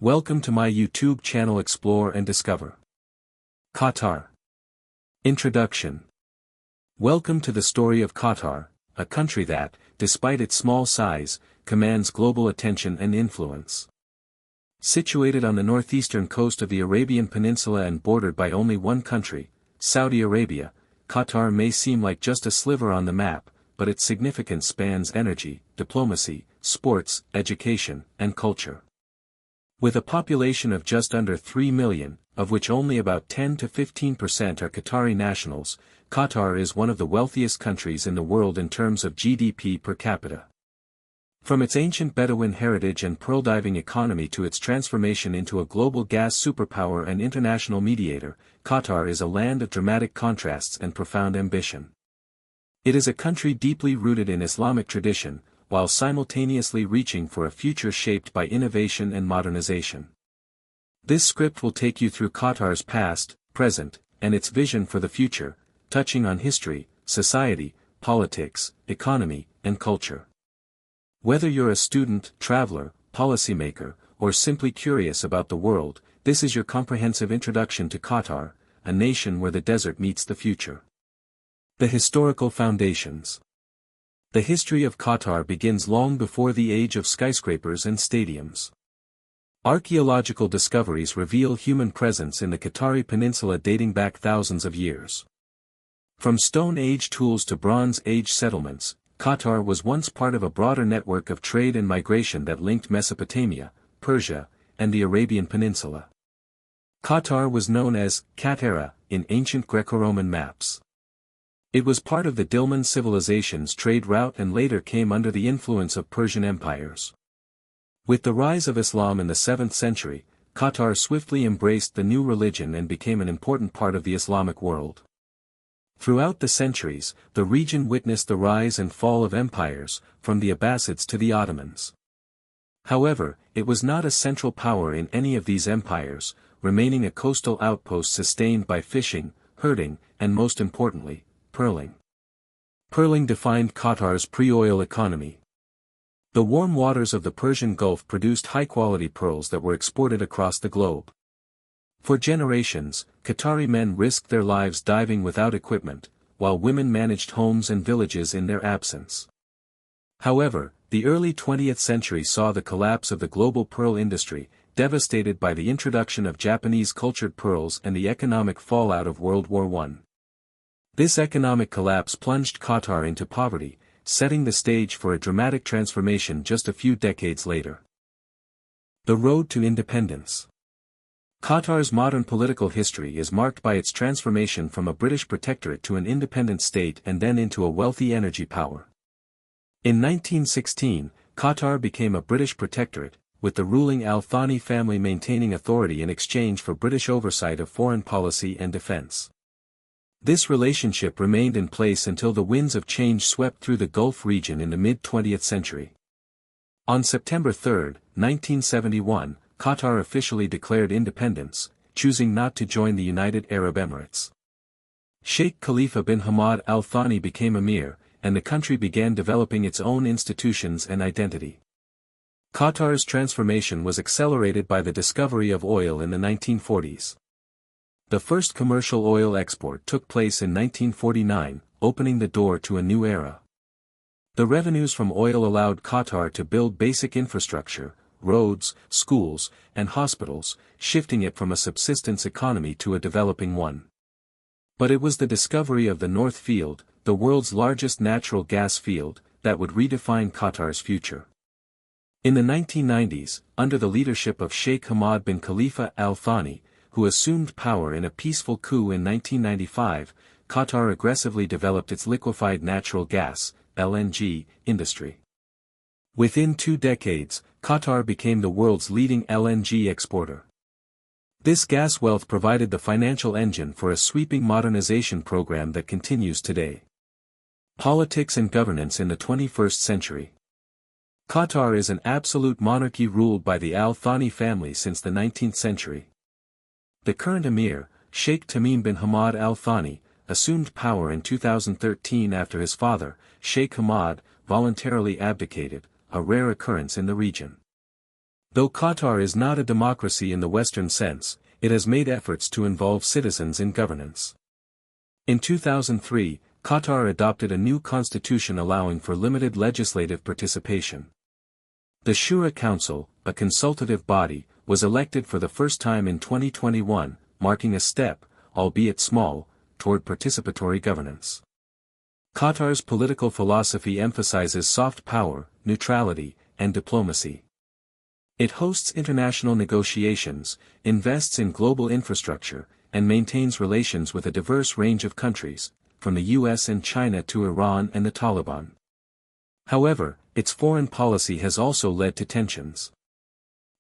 Welcome to my YouTube channel Explore and Discover. Qatar. Introduction. Welcome to the story of Qatar, a country that, despite its small size, commands global attention and influence. Situated on the northeastern coast of the Arabian Peninsula and bordered by only one country, Saudi Arabia, Qatar may seem like just a sliver on the map, but its significance spans energy, diplomacy, sports, education, and culture. With a population of just under 3 million, of which only about 10 to 15% are Qatari nationals, Qatar is one of the wealthiest countries in the world in terms of GDP per capita. From its ancient Bedouin heritage and pearl-diving economy to its transformation into a global gas superpower and international mediator, Qatar is a land of dramatic contrasts and profound ambition. It is a country deeply rooted in Islamic tradition, while simultaneously reaching for a future shaped by innovation and modernization. This script will take you through Qatar's past, present, and its vision for the future, touching on history, society, politics, economy, and culture. Whether you're a student, traveler, policymaker, or simply curious about the world, this is your comprehensive introduction to Qatar, a nation where the desert meets the future. The historical foundations. The history of Qatar begins long before the age of skyscrapers and stadiums. Archaeological discoveries reveal human presence in the Qatari peninsula dating back thousands of years. From Stone Age tools to Bronze Age settlements, Qatar was once part of a broader network of trade and migration that linked Mesopotamia, Persia, and the Arabian Peninsula. Qatar was known as Qatara in ancient Greco-Roman maps. It was part of the Dilmun civilization's trade route and later came under the influence of Persian empires. With the rise of Islam in the 7th century, Qatar swiftly embraced the new religion and became an important part of the Islamic world. Throughout the centuries, the region witnessed the rise and fall of empires, from the Abbasids to the Ottomans. However, it was not a central power in any of these empires, remaining a coastal outpost sustained by fishing, herding, and most importantly, pearling. Pearling defined Qatar's pre-oil economy. The warm waters of the Persian Gulf produced high-quality pearls that were exported across the globe. For generations, Qatari men risked their lives diving without equipment, while women managed homes and villages in their absence. However, the early 20th century saw the collapse of the global pearl industry, devastated by the introduction of Japanese cultured pearls and the economic fallout of World War I. This economic collapse plunged Qatar into poverty, setting the stage for a dramatic transformation just a few decades later. The road to independence. Qatar's modern political history is marked by its transformation from a British protectorate to an independent state and then into a wealthy energy power. In 1916, Qatar became a British protectorate, with the ruling Al Thani family maintaining authority in exchange for British oversight of foreign policy and defense. This relationship remained in place until the winds of change swept through the Gulf region in the mid-20th century. On September 3, 1971, Qatar officially declared independence, choosing not to join the United Arab Emirates. Sheikh Khalifa bin Hamad Al Thani became emir, and the country began developing its own institutions and identity. Qatar's transformation was accelerated by the discovery of oil in the 1940s. The first commercial oil export took place in 1949, opening the door to a new era. The revenues from oil allowed Qatar to build basic infrastructure, roads, schools, and hospitals, shifting it from a subsistence economy to a developing one. But it was the discovery of the North Field, the world's largest natural gas field, that would redefine Qatar's future. In the 1990s, under the leadership of Sheikh Hamad bin Khalifa Al Thani, who assumed power in a peaceful coup in 1995, Qatar aggressively developed its liquefied natural gas, LNG, industry. Within 2 decades, Qatar became the world's leading LNG exporter. This gas wealth provided the financial engine for a sweeping modernization program that continues today. Politics and governance in the 21st century. Qatar is an absolute monarchy ruled by the Al Thani family since the 19th century. The current emir, Sheikh Tamim bin Hamad Al Thani, assumed power in 2013 after his father, Sheikh Hamad, voluntarily abdicated, a rare occurrence in the region. Though Qatar is not a democracy in the Western sense, it has made efforts to involve citizens in governance. In 2003, Qatar adopted a new constitution allowing for limited legislative participation. The Shura Council, a consultative body, was elected for the first time in 2021, marking a step, albeit small, toward participatory governance. Qatar's political philosophy emphasizes soft power, neutrality, and diplomacy. It hosts international negotiations, invests in global infrastructure, and maintains relations with a diverse range of countries, from the US and China to Iran and the Taliban. However, its foreign policy has also led to tensions.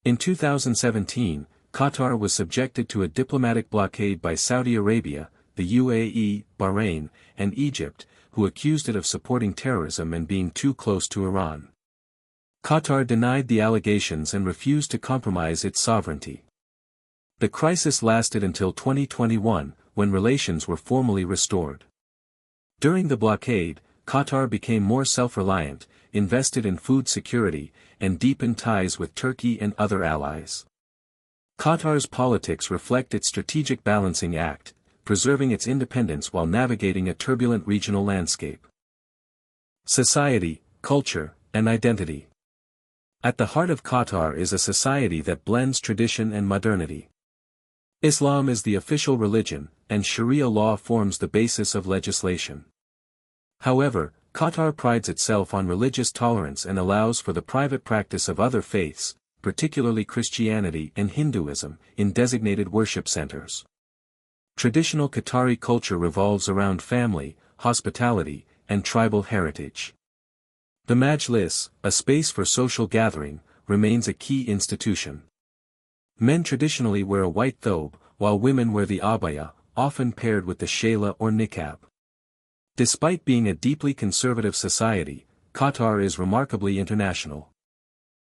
In 2017, Qatar was subjected to a diplomatic blockade by Saudi Arabia, the UAE, Bahrain, and Egypt, who accused it of supporting terrorism and being too close to Iran. Qatar denied the allegations and refused to compromise its sovereignty. The crisis lasted until 2021, when relations were formally restored. During the blockade, Qatar became more self-reliant, invested in food security, and deepened ties with Turkey and other allies. Qatar's politics reflect its strategic balancing act, preserving its independence while navigating a turbulent regional landscape. Society, culture, and identity. At the heart of Qatar is a society that blends tradition and modernity. Islam is the official religion, and Sharia law forms the basis of legislation. However, Qatar prides itself on religious tolerance and allows for the private practice of other faiths, particularly Christianity and Hinduism, in designated worship centers. Traditional Qatari culture revolves around family, hospitality, and tribal heritage. The Majlis, a space for social gathering, remains a key institution. Men traditionally wear a white thobe, while women wear the abaya, often paired with the shayla or niqab. Despite being a deeply conservative society, Qatar is remarkably international.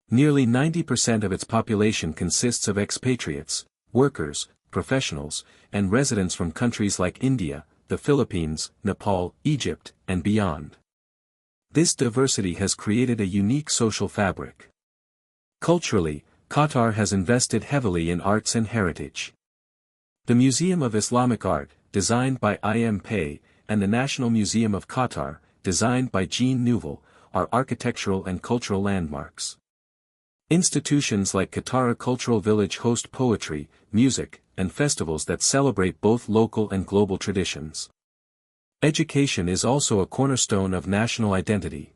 Nearly 90% of its population consists of expatriates, workers, professionals, and residents from countries like India, the Philippines, Nepal, Egypt, and beyond. This diversity has created a unique social fabric. Culturally, Qatar has invested heavily in arts and heritage. The Museum of Islamic Art, designed by I.M. Pei, and the National Museum of Qatar, designed by Jean Nouvel, are architectural and cultural landmarks. Institutions like Qatar Cultural Village host poetry, music, and festivals that celebrate both local and global traditions. Education is also a cornerstone of national identity.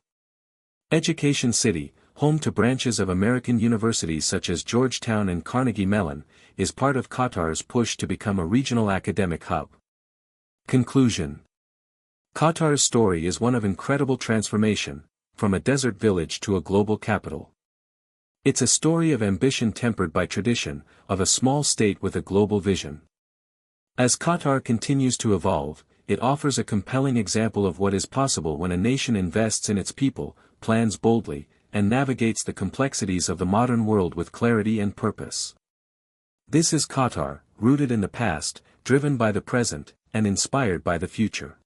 Education City, home to branches of American universities such as Georgetown and Carnegie Mellon, is part of Qatar's push to become a regional academic hub. Conclusion. Qatar's story is one of incredible transformation, from a desert village to a global capital. It's a story of ambition tempered by tradition, of a small state with a global vision. As Qatar continues to evolve, it offers a compelling example of what is possible when a nation invests in its people, plans boldly, and navigates the complexities of the modern world with clarity and purpose. This is Qatar, rooted in the past, driven by the present, and inspired by the future.